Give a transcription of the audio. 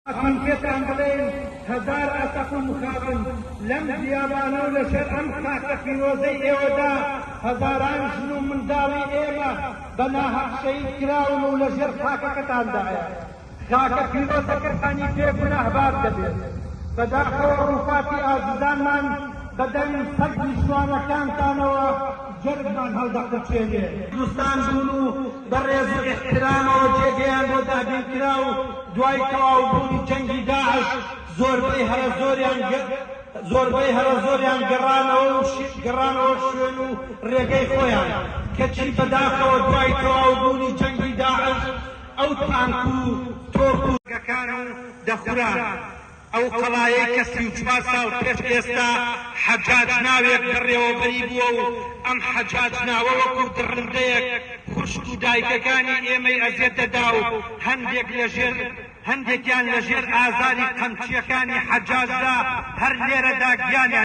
من پێتان بڵێن هەزار ئەسەف و مخابن لەم بیابانە و لەژێر ئەم خاکە فیرۆزەی ئێوەدا هەزاران ژن و منداڵی ئێمە بە ناحەق شەهید کراون و لەژێر خاکەکەتاندایە. خاکە فیرۆزەکەتانی پێ گوناهبار دەبێت. بەداخەوە ڕووفاتی ئازیزانمان بەدەمی سەگ نیشتوانەکانتانەوە جەرگمان هەڵدەقرچێنێ. دوستان بوون و بەڕێز و ئێحترامەوە جێگەیان بۆ دابین کرا و دوای تەواوبوونی جەنگی داعش زۆربەی هەرە زۆریان گەڕانەوە شوێن و ڕێگەی خۆیان کەچی بەداخەوە دوای تەواوبوونی جەنگی داعش ئەو تانک و تۆپ و گەکان و دەخوران. ئەو قەڵایەی کە 34 ساڵ پێش ئێستا حەجاج ناوێک بەڕێوەبەری بووە و ئەم حەجاج ناوە وەکو دڕندەیەک خوشک و دایکەکانی ئێمەی ئەزیەت دەدا و هەندێکیان لەژێر ئازاری قەمچیەکانی حەجاجدا هەر لێرەدا گیانیان